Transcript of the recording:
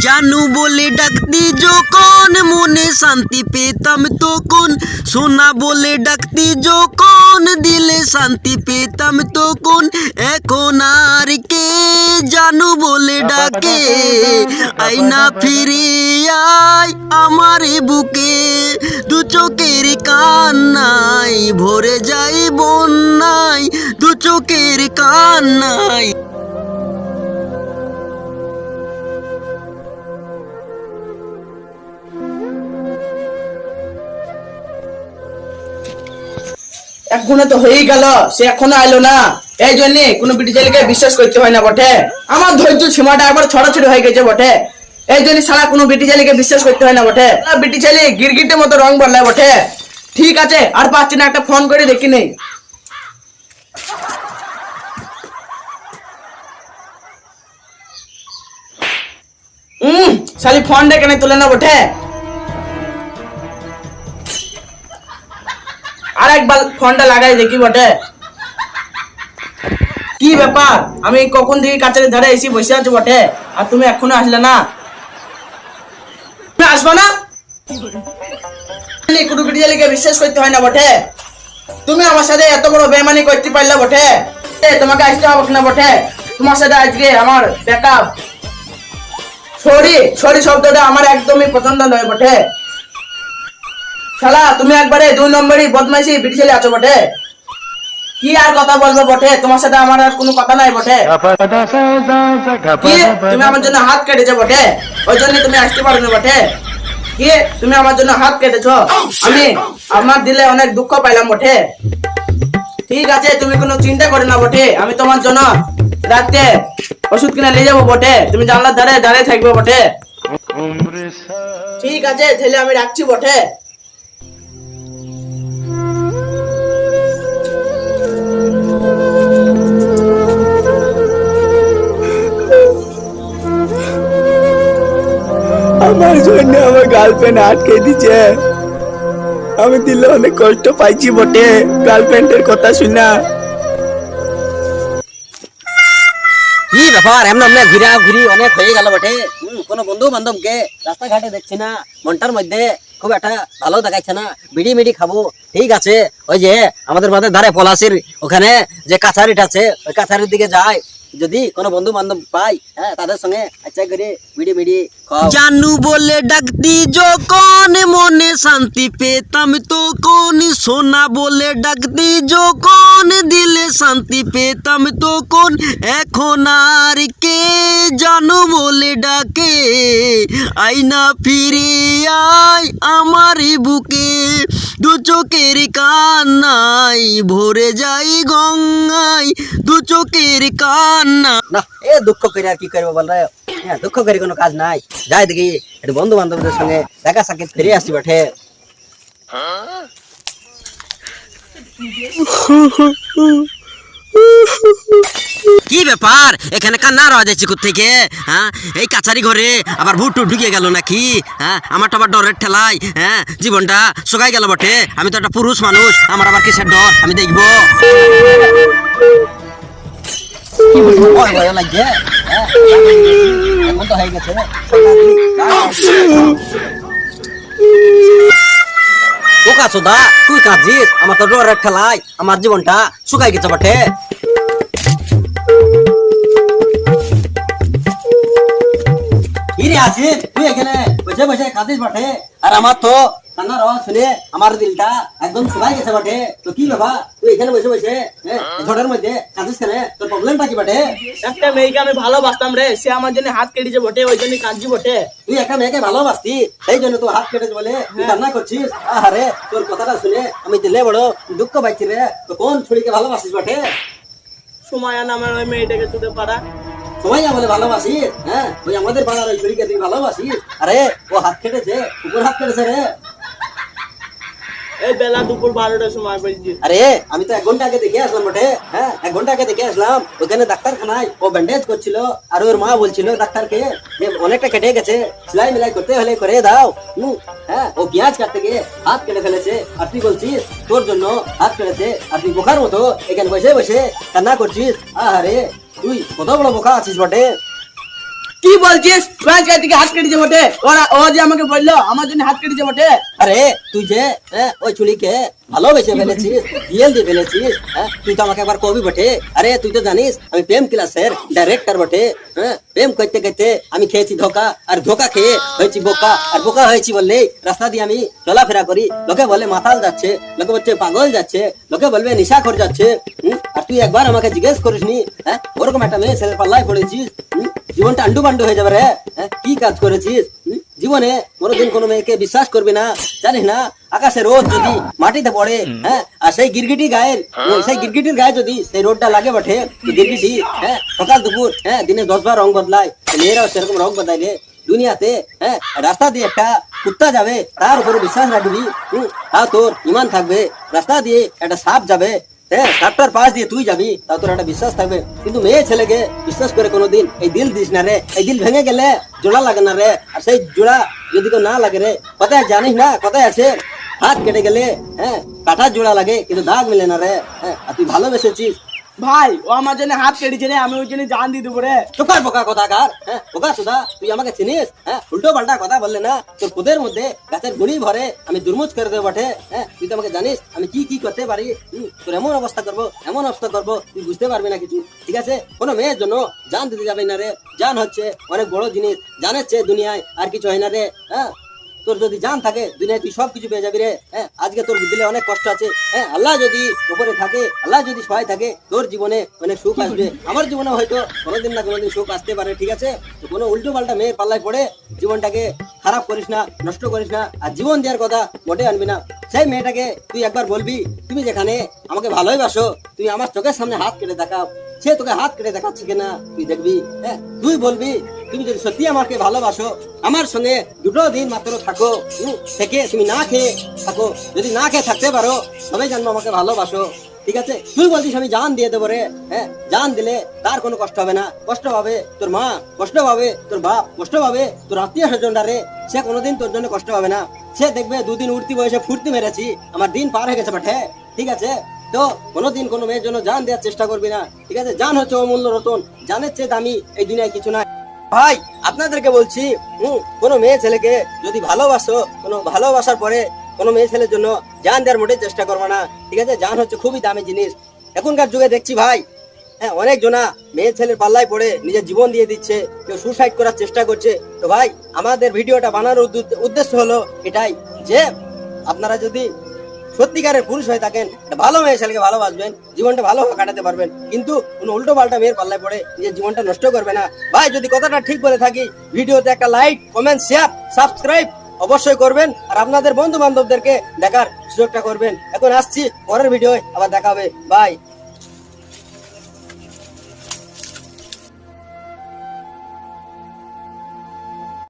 জানু বলে ডাকতি যখন মনে শান্তি পেতাম তখন, সোনা বলে ডাকতি যখন দিলে শান্তি পেতাম তখন, এখন আর কে জানু বলে ডাকে, আইনা ফিরে আয় আমার বুকে, দু চোখের কান্নায় ভরে যাই বন্যায়, দু চোখের কান্নায়। এক গুণে তো হয়েই গেল, সে এখনো আইলো না। এই জন্য কোনো বিটি ছেলেকে বিশ্বাস করতে হয় না বটে। আমার ধৈর্য সীমাটা একবার ছড়াছড়ি হয়ে গেছে বটে। এই জন্য সারা কোনো বিটি ছেলেকে বিশ্বাস করতে হয় না বটে। বিটি ছেলে গিরগিটের মতো রং বদলায় বটে। ঠিক আছে, আর পাচ্ছি না, একটা ফোন করে দেখি নেই। শালি ফোন ডেকে নেই, তুলে না বটে। আর একবার ফোনটা লাগাই দেখি বটে। কি ব্যাপার, আমি কখন থেকে কাছের ধারে এসে বসে আছো বটে, আর তুমি এখনো আসলে না? তুমি আসবো না? কুটুকুটিকে বিশ্বাস করতে হয় না বটে। তুমি আমার সাথে এত বড় বেমানি করতে পারলে বটে। তোমাকে আসতে হবে না বটে। তোমার সাথে আজকে আমার ব্যাকআপ। সরি সরি শব্দটা আমার একদমই পছন্দ নয় বটে। শালা তুমি একবারে 2 নম্বরই বদমাইশি বিটি ছেলে আছো বটে। কি আর কথা বলবো বটে, তোমার সাথে আমার আর কোনো কথা নাই বটে। কি তুমি আমার জন্য হাত কেটেছো বটে, ওই জন্য তুমি আসতে পারো না বটে। কি তুমি আমার জন্য হাত কেটেছো, আমি আমার দিলে অনেক দুঃখ পাইলাম বটে। ঠিক আছে, তুমি কোনো চিন্তা করো না বটে, আমি তোমার জন্য রাতে ওষুধ কিনে নিয়ে যাবো বটে। তুমি জানলার ধারে দাঁড়িয়ে থাকবে বটে। ঠিক আছে ছেলে, আমি রাখছি বটে। আমার জন্য আমার গার্লফ্রেন্ড আটকে দিচ্ছে। আমি দিলে অনেক কষ্ট পাইছি বটে গার্লফ্রেন্ডের কথা শুনা। কি ব্যাপার, এমন ঘুরা ঘুরি অনেক হয়ে গেল বটে। কোনো বন্ধু বান্ধবকে রাস্তাঘাটে দেখছি না, মনটার মধ্যে খুব একটা ভালো দেখাচ্ছে না। বিড়ি মিড়ি খাবো, ঠিক আছে। ওই যে আমাদের মাঝে ধারে পলাশির ওখানে যে কাছারিটা আছে, ওই কাছারির দিকে যাই, যদি কোনো বন্ধু বান্ধব পাই, হ্যাঁ তাদের সঙ্গে আচ্ছা করে বিড়ি মিড়ি জানু বলে ডাকতি যখন মনে শান্তি পেতাম তখন, সোনা বলে ডাকতি যখন দিলে শান্তি পেতাম তখন, এখন আর কে জানু বলে ডাকে, আইনা ফিরে আয় আমার বুকে, দু চোখের কান্নায় ভরে যাই গঙ্গায়, দু চোখের কান্না। না এ দুঃখ করে আর কি করবো বল রে, হ্যাঁ দুঃখ করে কোনো কাজ নাই। যাই দেখি একটু বন্ধু বান্ধবদের সঙ্গে দেখা সাক্ষাৎ ফিরে আসি বটে। কি ব্যাপার, এখানে কান্না আওয়াজ যাচ্ছে কোত্থেকে? হ্যাঁ এই কাছারি ঘরে আবার ভূত ঢুকে গেল নাকি? হ্যাঁ আমার তো আবার ডরের ঠেলাই হ্যাঁ জীবনটা শুকাই গেল বটে। আমি তো একটা পুরুষ মানুষ, আমার আবার কিসের ডর, আমি দেখবো। এখন তো হয়ে গেছে তুই কাঁদছিস, আমার তো ডরের ঠেলাই আমার জীবনটা শুকাই গেছে বটে। আছিস তুই এখানে বসে বসে কাঁদিস বটে, আর আমার তো কান্নার আওয়াজ শুনে আমার দিলটা একদম শুকাই গেছে বটে। তো কি বাবা তুই এখানে বসে বসে ঝড়ের মধ্যে কাঁদিস কেন, তোর প্রবলেমটা কি বটে? একটা মেয়েকে আমি ভালোবাসতাম রে, সে আমার জন্য হাত কেটেছে বটে, ওই জন্য কাঁদছি বটে। তুই একটা মেয়েকে ভালোবাসতি, সেই জন্য তুই হাত কেটেছে বলে তুই কান্না করছিস? আরে তোর কথাটা শুনে আমি দিলে বড় দুঃখ পাইছি রে। তো কোন ছুরিকে ভালোবাসিস বটে? সময়া নামের ওই মেয়েটাকে তুই পারা সময়া বলে ভালোবাসিস? হ্যাঁ ওই আমাদের পাড়ার ওই ছুরিকে তুই ভালোবাসিস? আরে ও হাত কেটেছে, উপর হাত কেটেছে রে। এই বেলা দুপুর 12টার সময় বলছি। আরে আমি তো 1 ঘন্টা আগে দেখে আসলাম বটে। হ্যাঁ 1 ঘন্টা আগে দেখে আসলাম, ওখানে ডাক্তারখানায় ও ব্যান্ডেজ করছিল, আর ওর মা বলছিল ডাক্তারকে যে অনেকটা কেটে গেছে, সেলাই মিলাই করতে হলে করে দাও। হ্যাঁ ও পেঁয়াজ কাটতে গিয়ে হাত কেটে ফেলেছে, আর তুই বলছিস তোর জন্য হাত কেটেছে, আর তুই বোকার মতো এখানে বসে বসে কান্না করছিস। আরে তুই কত বড় বোকা আছিস বটে। কি বলছিস? তুই আজকে দিকে হাত কেটেছে বটে। ও যে আমাকে বললো আমার জন্য হাত কেটেছে বটে। আরে তুই যে ওই চুলিকে ভালোবেসে ফেলেছিস, ডিএল দিয়ে ফেলেছিস, তুই তো আমাকে একবার কবি বটে। আরে তুই তো জানিস আমি প্রেম ক্লাসের ডাইরেক্টর বটে। প্রেম করতে করতে আমি খেয়েছি ধোকা, আর ধোকা খেয়ে হয়েছি বোকা, আর বোকা হয়েছি বললে রাস্তা দিয়ে আমি চলাফেরা করি। লোকে বলে মাতাল যাচ্ছে, লোকে বলছে পাগল যাচ্ছে, লোকে বলবে নেশাখোর যাচ্ছে। আর তুই একবার আমাকে জিজ্ঞেস করিসনি ওরকম একটা মেয়ে ছেলের পাল্লায় পড়েছিস, জীবনটা আন্ডু বান্ডু হয়ে যাবে রে। কি কাজ করেছিস? জীবনে কোনোদিন কোনো মেয়েকে বিশ্বাস করবি না, জানিস না? আকাশে রোদ যদি মাটিতে পড়ে, আর সেই গিরগিটি গায়ের সেই গিরগিটির গায়ে যদি সেই রোদটা লাগে বটে, গিরগিটি সকাল দুপুর দিনে 10 বার রং বদলায়, মেয়েরাও সেরকম রং বদলাইলে দুনিয়াতে রাস্তা দিয়ে একটা কুত্তা যাবে, তার উপরে বিশ্বাস রাখবি? তাও তোর ইমান থাকবে। রাস্তা দিয়ে একটা সাপ যাবে, সাপটার পাশ দিয়ে তুই যাবি, তাও তোর একটা বিশ্বাস থাকবে। কিন্তু মেয়ে ছেলেকে বিশ্বাস করে কোনোদিন এই দিল দিস না রে। এই দিল ভেঙে গেলে জোড়া লাগে না রে। আর সেই জোড়া যদি কেউ না লাগে রে, কথায় জানিস না, কথায় আছে হাত কেটে গেলে কাটার জোড়া লাগে কিন্তু দাগ মিলে না রে। আর তুই ভালোবেসেছিস ভাই, ও আমার জন্য হাত কেটেছে রে, আমি ওর জন্য জান দিয়ে দেবো রে। চোখার বোকা কথাকার, বোকা সুদা, তুই আমাকে চিনিস? উল্টো পাল্টা কথা বললে না তোর খুদের মধ্যে গাছের গুড়ি ভরে আমি দুর্মুজ করে দেবো বটে। তুই তো আমাকে জানিস আমি কি কি করতে পারি। তোর এমন অবস্থা করবো, এমন অবস্থা করবো তুই বুঝতে পারবি না কিছু। ঠিক আছে, কোনো মেয়ের জন্য জান দিতে যাবে না রে। জান হচ্ছে অনেক বড় জিনিস, জানের চেয়ে দুনিয়ায় আর কিছু হয় না রে। তোর যদি জান থাকে দুনিয়ায় তুই সবকিছু পেয়ে যাবি রে। আজকে তোর দিলে অনেক কষ্ট আছে, আল্লাহ যদি উপরে থাকে, আল্লাহ যদি সহায় থাকে, তোর জীবনে অনেক সুখ আসবে। আমার জীবনে হয়তো কোনোদিন না কোনোদিন সুখ আসতে পারে। ঠিক আছে, তো কোনো উল্টো পাল্টা মেয়ের পাল্লায় পড়ে জীবনটাকে খারাপ করিস না, নষ্ট করিস না, আর জীবন দেওয়ার কথা মোটে আনবি না। সেই মেয়েটাকে তুই একবার বলবি, তুমি যেখানে আমাকে ভালোই বাসো, তুমি আমার চোখের সামনে হাত কেটে দেখাও। সে তোকে হাত কেটে দেখাচ্ছে কিনা তুই দেখবি। তুই বলবি তুমি যদি সত্যি আমাকে ভালোবাসো, আমার সঙ্গে 2 দিন মাত্র থাকো, থেকে তুমি না খেয়ে থাকো। যদি না খেয়ে থাকতে পারো তবে জানবো আমাকে ভালোবাসো। ঠিক আছে, তুই বলছিস আমি জান দিয়ে দেবো রে। জান দিলে তার কোনো কষ্ট হবে না। কষ্ট পাবে তোর মা, কষ্ট পাবে তোর বাপ, কষ্ট পাবে তোর আত্মীয় স্বজনরা রে। সে কোনোদিন তোর জন্য কষ্ট পাবে না। সে দেখবে 2 দিন উঠতি বয়সে ফুর্তি মেরেছি, আমার দিন পার হয়ে গেছে বটে। ঠিক আছে, তো কোনোদিন কোনো মেয়ের জন্য জান দেওয়ার চেষ্টা করবি না। ঠিক আছে, জান হচ্ছে অমূল্য রতন, জানের চেয়ে দামি এই দুনিয়ায় কিছু নাই। ভাই আপনাদেরকে বলছি, কোনো মেয়ে ছেলেকে যদি ভালোবাসো, কোনো ভালোবাসার পরে কোনো মেয়ে ছেলের জন্য জান দেওয়ার মোটেই চেষ্টা করবো না। ঠিক আছে, জান হচ্ছে খুবই দামি জিনিস। এখনকার যুগে দেখছি ভাই, অনেক জনা মেয়ে ছেলের পাল্লায় পড়ে নিজের জীবন দিয়ে দিচ্ছে, কেউ সুসাইড করার চেষ্টা করছে। তো ভাই আমাদের ভিডিওটা বানানোর উদ্দেশ্য হলো এটাই, যে আপনারা যদি সত্যিকারের পুরুষ হয়ে থাকেন, ভালো মেয়ে ছেলেকে ভালোবাসবেন, জীবনটা ভালো কাটাতে পারবেন। কিন্তু কোনো উল্টো পাল্টা মেয়ের পাল্লায় পড়ে নিজের জীবনটা নষ্ট করবে না। ভাই যদি কথাটা ঠিক বলে থাকি, ভিডিওতে একটা লাইক, কমেন্ট, শেয়ার, সাবস্ক্রাইব অবশ্যই করবেন, আর আপনাদের বন্ধু বান্ধবদেরকে দেখার সুযোগটা করবেন। এখন আসছি, পরের ভিডিও আবার দেখা হবে। বাই।